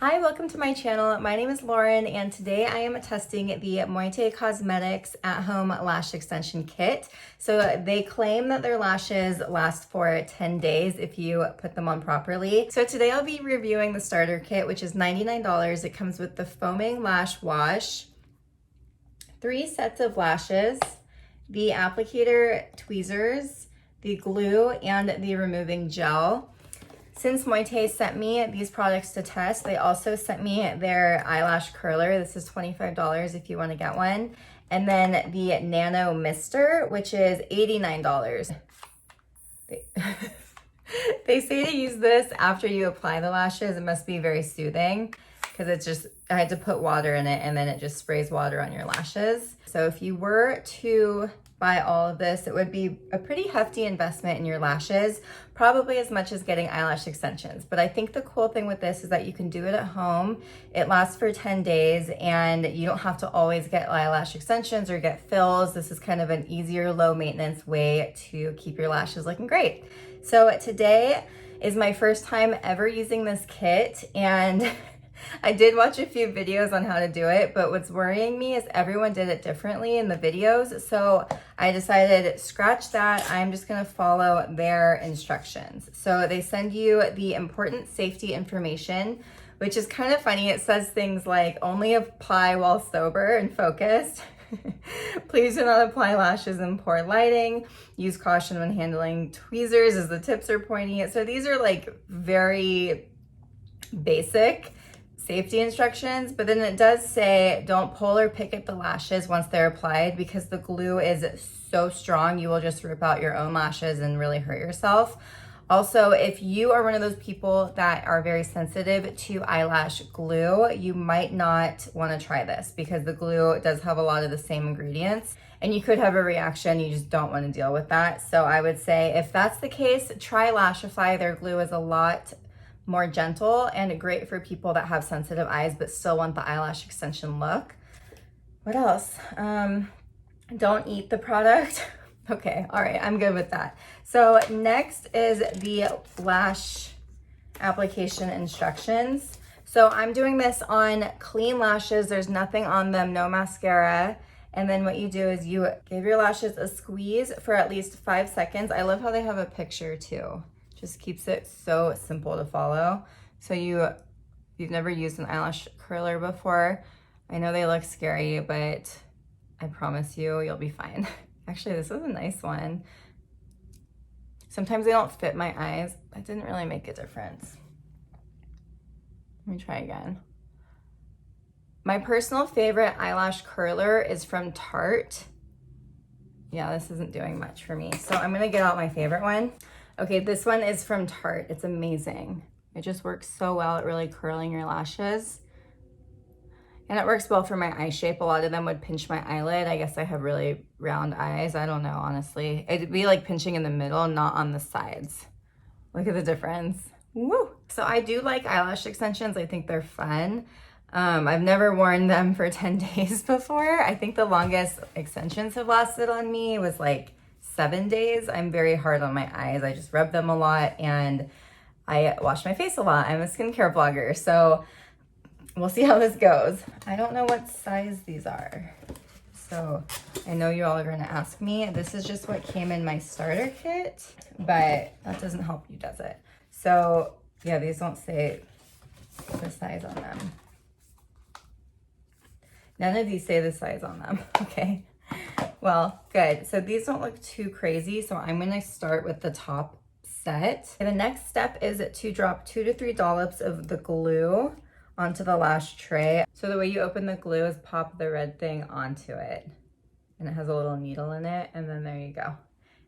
Hi, welcome to my channel. My name is Lauren, and today I am testing the Moitie Cosmetics at-home lash extension kit. So they claim that their lashes last for 10 days if you put them on properly. So today I'll be reviewing the starter kit, which is $99. It comes with the foaming lash wash, 3 sets of lashes, the applicator tweezers, the glue, and the removing gel. Since Moitie sent me these products to test, they also sent me their eyelash curler. This is $25 if you want to get one. And then the Nano Mister, which is $89. They say to use this after you apply the lashes. It must be very soothing because it's just, I had to put water in it and then it just sprays water on your lashes. So if you were to buy all of this, it would be a pretty hefty investment in your lashes, probably as much as getting eyelash extensions. But I think the cool thing with this is that you can do it at home. It lasts for 10 days and you don't have to always get eyelash extensions or get fills. This is kind of an easier, low maintenance way to keep your lashes looking great. So today is my first time ever using this kit, and I did watch a few videos on how to do it, but what's worrying me is everyone did it differently in the videos. So I decided, scratch that. I'm just gonna follow their instructions. So they send you the important safety information, which is kind of funny. It says things like only apply while sober and focused. Please do not apply lashes in poor lighting. Use caution when handling tweezers as the tips are pointy. So these are like very basic safety instructions, but then it does say don't pull or pick at the lashes once they're applied because the glue is so strong you will just rip out your own lashes and really hurt yourself. Also, if you are one of those people that are very sensitive to eyelash glue, you might not want to try this because the glue does have a lot of the same ingredients and you could have a reaction. You just don't want to deal with that. So I would say if that's the case, try Lashify. Their glue is a lot more gentle and great for people that have sensitive eyes but still want the eyelash extension look. What else? Don't eat the product. Okay, all right, I'm good with that. So next is the lash application instructions. So I'm doing this on clean lashes. There's nothing on them, no mascara. And then what you do is you give your lashes a squeeze for at least 5 seconds. I love how they have a picture too. Just keeps it so simple to follow. So you've never used an eyelash curler before, I know they look scary, but I promise you'll be fine. Actually, this is a nice one. Sometimes they don't fit my eyes. That didn't really make a difference. Let me try again. My personal favorite eyelash curler is from Tarte. Yeah, this isn't doing much for me. So I'm gonna get out my favorite one. Okay, this one is from Tarte. It's amazing. It just works so well at really curling your lashes. And it works well for my eye shape. A lot of them would pinch my eyelid. I guess I have really round eyes. I don't know, honestly. It'd be like pinching in the middle, not on the sides. Look at the difference. Woo! So I do like eyelash extensions. I think they're fun. I've never worn them for 10 days before. I think the longest extensions have lasted on me was like 7 days. I'm very hard on my eyes. I just rub them a lot and I wash my face a lot. I'm a skincare blogger, so we'll see how this goes. I don't know what size these are. So I know you all are gonna ask me. This is just what came in my starter kit, but that doesn't help you, does it? So yeah, these don't say the size on them. None of these say the size on them, okay? Well, good. So these don't look too crazy. So I'm gonna start with the top set. And the next step is to drop 2 to 3 dollops of the glue onto the lash tray. So the way you open the glue is pop the red thing onto it. And it has a little needle in it. And then there you go.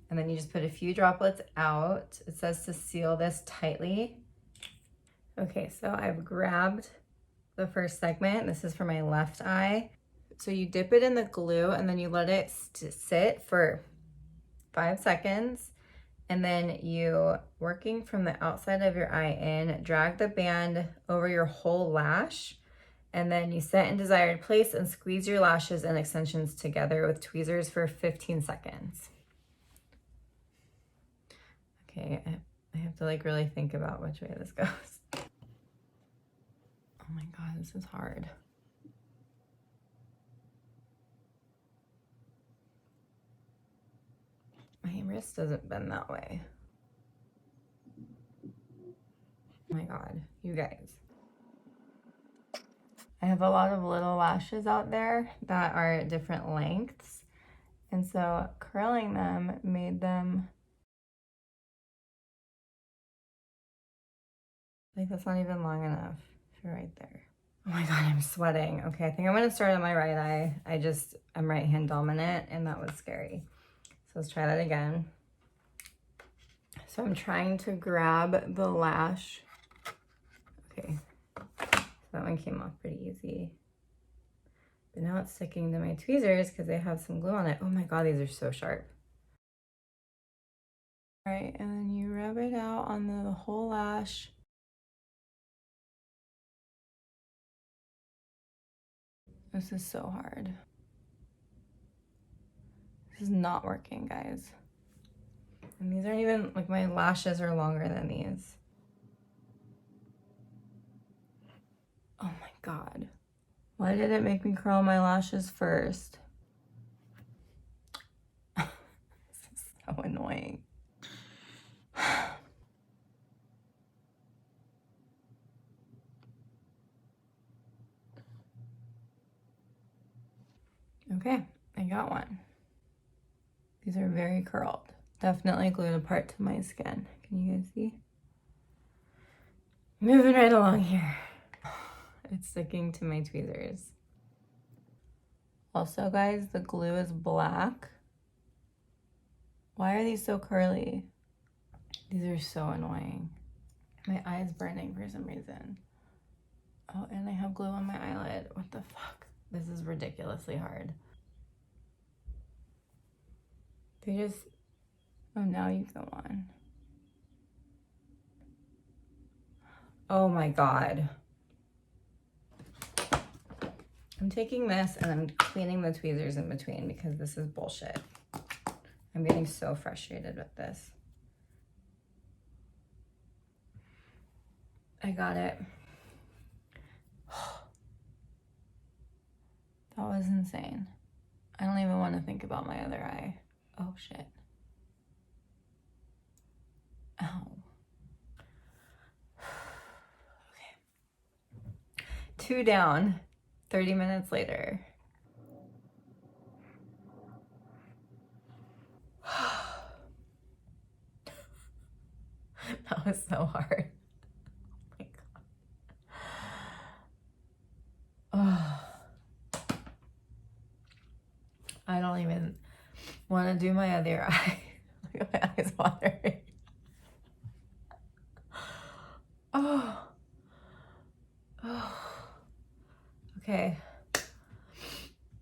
And then you just put a few droplets out. It says to seal this tightly. Okay, so I've grabbed the first segment. This is for my left eye. So you dip it in the glue and then you let it sit for 5 seconds. And then you, working from the outside of your eye in, drag the band over your whole lash. And then you set in desired place and squeeze your lashes and extensions together with tweezers for 15 seconds. Okay, I have to like really think about which way this goes. this is hard. My wrist doesn't bend that way. Oh my God, you guys. I have a lot of little lashes out there that are different lengths. And so curling them made them, like that's not even long enough. You're right there. Oh my God, I'm sweating. Okay, I think I'm gonna start on my right eye. I'm right hand dominant and that was scary. So let's try that again. So I'm trying to grab the lash. Okay, so that one came off pretty easy. But now it's sticking to my tweezers because they have some glue on it. Oh my God, these are so sharp. All right, and then you rub it out on the whole lash. This is so hard. This is not working, guys. And these aren't even, like my lashes are longer than these. Oh my God. Why did it make me curl my lashes first? This is so annoying. Okay, I got one. These are very curled. Definitely glued apart to my skin. Can you guys see? Moving right along here. It's sticking to my tweezers. Also, guys, the glue is black. Why are these so curly? These are so annoying. My eye is burning for some reason. Oh, and I have glue on my eyelid. What the fuck? This is ridiculously hard. They just, oh, now you go on. Oh my God. I'm taking this and I'm cleaning the tweezers in between because this is bullshit. I'm getting so frustrated with this. I got it. That was insane. I don't even want to think about my other eye. Oh shit. Ow. Okay. 2 down, 30 minutes later. That was so hard. Oh my God. Oh. I don't even want to do my other eye. Look at my eyes watering. Oh. Oh. Okay.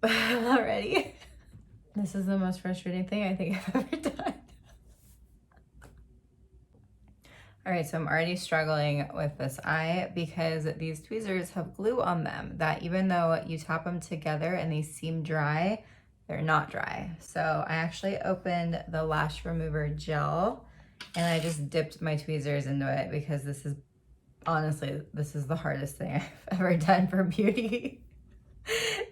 I'm not ready. This is the most frustrating thing I think I've ever done. All right, so I'm already struggling with this eye because these tweezers have glue on them that even though you tap them together and they seem dry, they're not dry. So I actually opened the lash remover gel and I just dipped my tweezers into it because this is, honestly, this is the hardest thing I've ever done for beauty.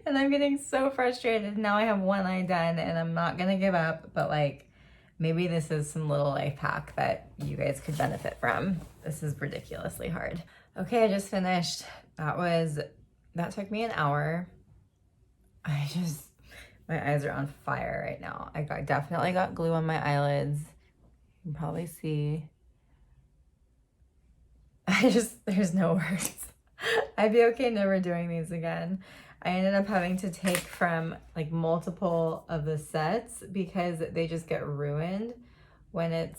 And I'm getting so frustrated. Now I have one eye done and I'm not gonna give up, but like, maybe this is some little life hack that you guys could benefit from. This is ridiculously hard. Okay, I just finished. That took me an hour. My eyes are on fire right now. Definitely got glue on my eyelids. You can probably see. There's no words. I'd be okay never doing these again. I ended up having to take from like multiple of the sets because they just get ruined when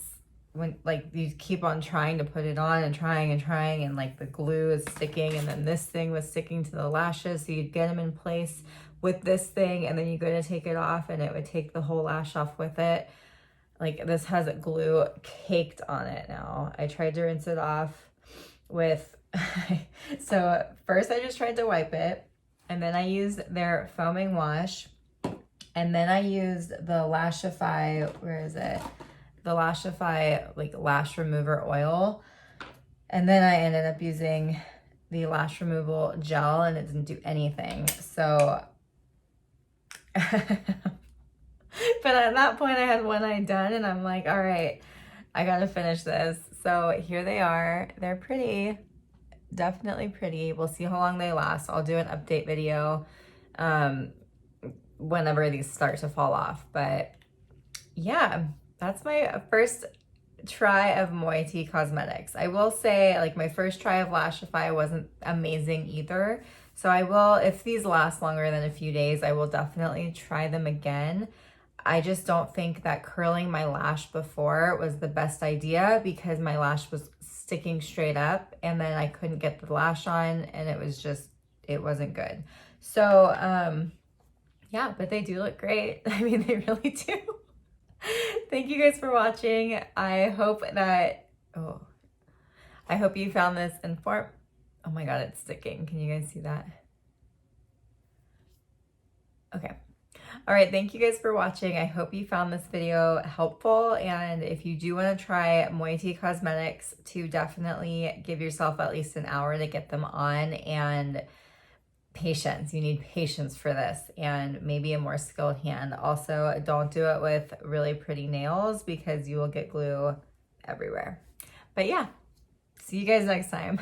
like you keep on trying to put it on and trying and like the glue is sticking and then this thing was sticking to the lashes, so you'd get them in place with this thing and then you go to take it off and it would take the whole lash off with it. Like this has glue caked on it now. I tried to rinse it off with so first I just tried to wipe it and then I used their foaming wash and then I used the Lashify, where is it? The Lashify like lash remover oil. And then I ended up using the lash removal gel and it didn't do anything. So, but at that point I had one eye done and I'm like, all right, I gotta finish this. So here they are. They're pretty, definitely pretty. We'll see how long they last. I'll do an update video whenever these start to fall off. But yeah, that's my first try of Moitie Cosmetics. I will say, like, my first try of Lashify wasn't amazing either. So I will, if these last longer than a few days, I will definitely try them again. I just don't think that curling my lash before was the best idea because my lash was sticking straight up and then I couldn't get the lash on and it was just, it wasn't good. So, yeah, but they do look great. I mean, they really do. Thank you guys for watching. I hope that, I hope you found this oh my God, it's sticking. Can you guys see that? Okay. All right, thank you guys for watching. I hope you found this video helpful. And if you do want to try Moitie Cosmetics, to definitely give yourself at least an hour to get them on, and patience. You need patience for this and maybe a more skilled hand. Also, don't do it with really pretty nails because you will get glue everywhere. But yeah, see you guys next time.